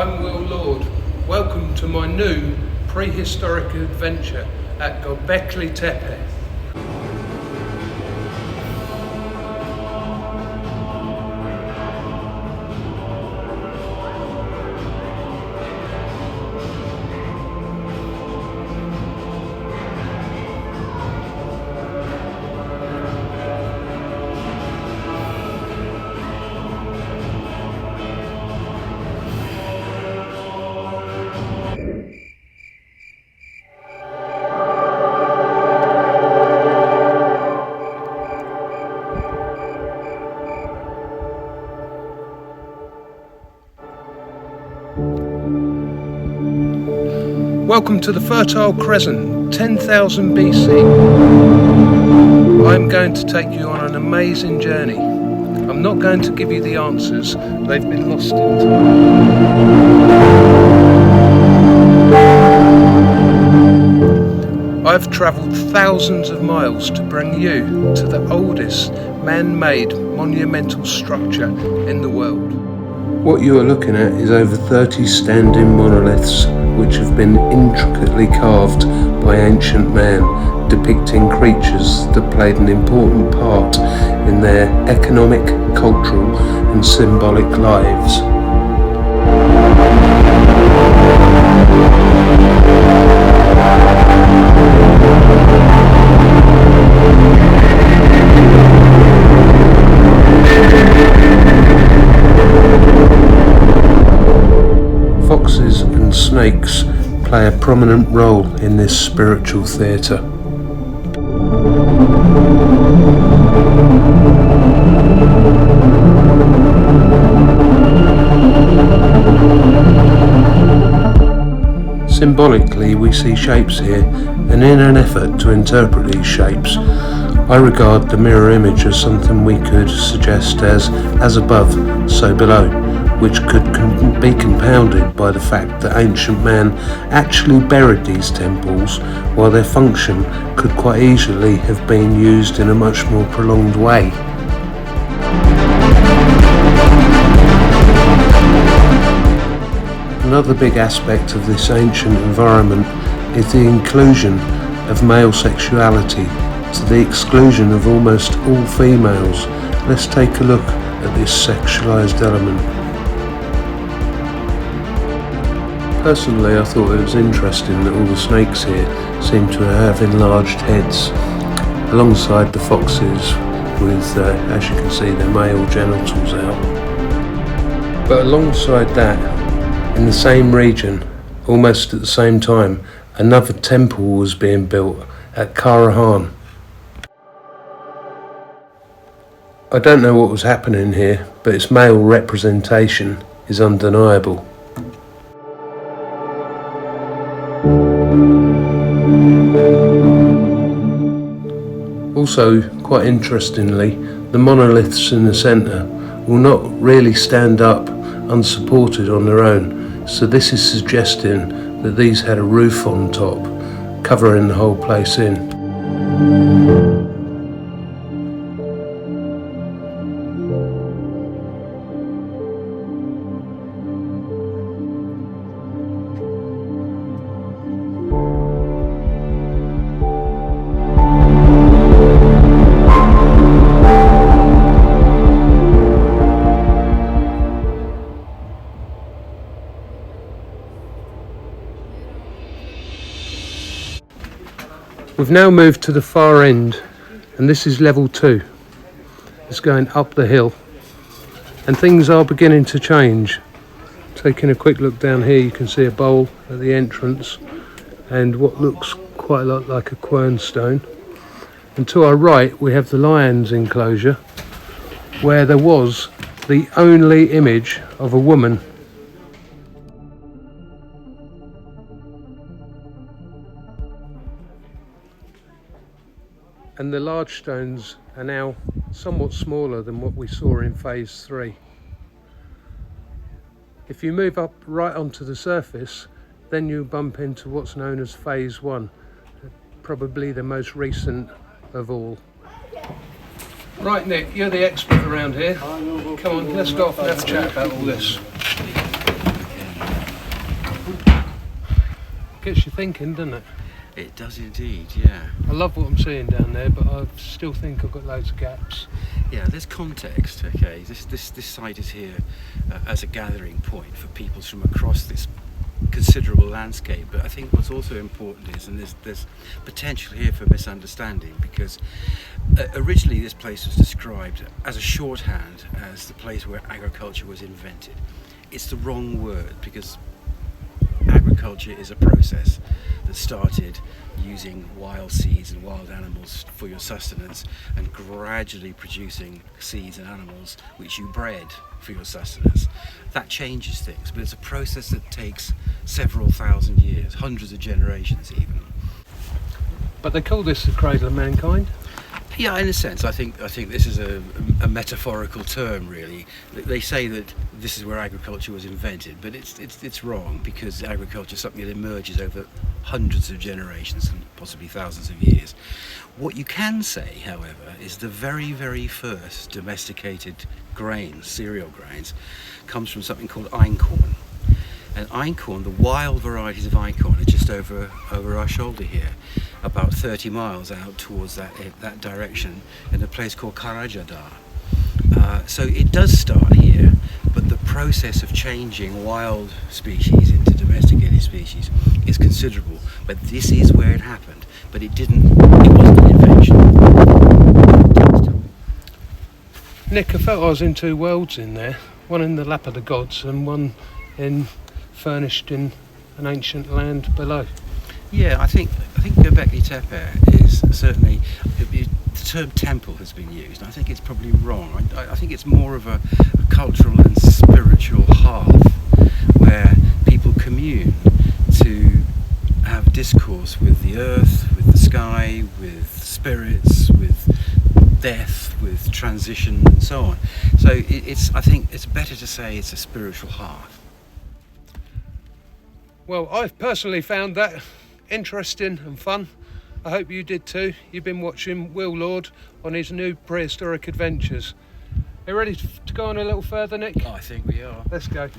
I'm Will Lord. Welcome to my new prehistoric adventure at Göbekli Tepe. Welcome to the Fertile Crescent, 10,000 BC. I'm going to take you on an amazing journey. I'm not going to give you the answers, they've been lost in time. I've travelled thousands of miles to bring you to the oldest man-made monumental structure in the world. What you are looking at is over 30 standing monoliths which have been intricately carved by ancient man, depicting creatures that played an important part in their economic, cultural and symbolic lives. Foxes and snakes play a prominent role in this spiritual theatre. Symbolically, we see shapes here, and in an effort to interpret these shapes, I regard the mirror image as something we could suggest as above, so below, which could be compounded by the fact that ancient man actually buried these temples, while their function could quite easily have been used in a much more prolonged way. Another big aspect of this ancient environment is the inclusion of male sexuality to the exclusion of almost all females. Let's take a look at this sexualized element. Personally, I thought it was interesting that all the snakes here seem to have enlarged heads, alongside the foxes with, as you can see, their male genitals out. But alongside that, in the same region, almost at the same time, another temple was being built at Karahan. I don't know what was happening here, but its male representation is undeniable. Also, quite interestingly, the monoliths in the centre will not really stand up unsupported on their own, so this is suggesting that these had a roof on top, covering the whole place in. We've now moved to the far end, and this is level 2. It's going up the hill, and things are beginning to change. Taking a quick look down here, you can see a bowl at the entrance and what looks quite a lot like a quernstone. And to our right we have the lion's enclosure, where there was the only image of a woman. And the large stones are now somewhat smaller than what we saw in phase 3. If you move up right onto the surface, then you bump into what's known as phase 1, probably the most recent of all. Right, Nick, you're the expert around here. Come on, let's go off and have a chat about all this. Gets you thinking, doesn't it? It does indeed, yeah. I love what I'm seeing down there, but I still think I've got loads of gaps. Yeah, there's context, okay? This site is here as a gathering point for peoples from across this considerable landscape, but I think what's also important is, and there's potential here for misunderstanding, because originally this place was described as a shorthand as the place where agriculture was invented. It's the wrong word, because agriculture is a process that started using wild seeds and wild animals for your sustenance, and gradually producing seeds and animals which you bred for your sustenance. That changes things, but it's a process that takes several thousand years, hundreds of generations even. But they call this the cradle of mankind? Yeah, in a sense, I think this is a metaphorical term, really. They say that this is where agriculture was invented, but it's wrong, because agriculture is something that emerges over hundreds of generations and possibly thousands of years. What you can say, however, is the very, very first domesticated grains, cereal grains, comes from something called einkorn. And einkorn, the wild varieties of einkorn, are just over our shoulder here, about 30 miles out towards that direction, in a place called Karajadar. So it does start here, but the process of changing wild species into domesticated species is considerable. But this is where it happened. But it wasn't an invention. Nick, I felt I was in two worlds in there. One in the lap of the gods and one furnished in an ancient land below. Yeah, I think Göbekli Tepe is certainly, the term temple has been used. I think it's probably wrong. I think it's more of a cultural and spiritual hearth where people commune to have discourse with the earth, with the sky, with spirits, with death, with transition and so on. So I think it's better to say it's a spiritual hearth. Well, I've personally found that interesting and fun. I hope you did too. You've been watching Will Lord on his new prehistoric adventures. Are you ready to go on a little further, Nick? I think we are. Let's go.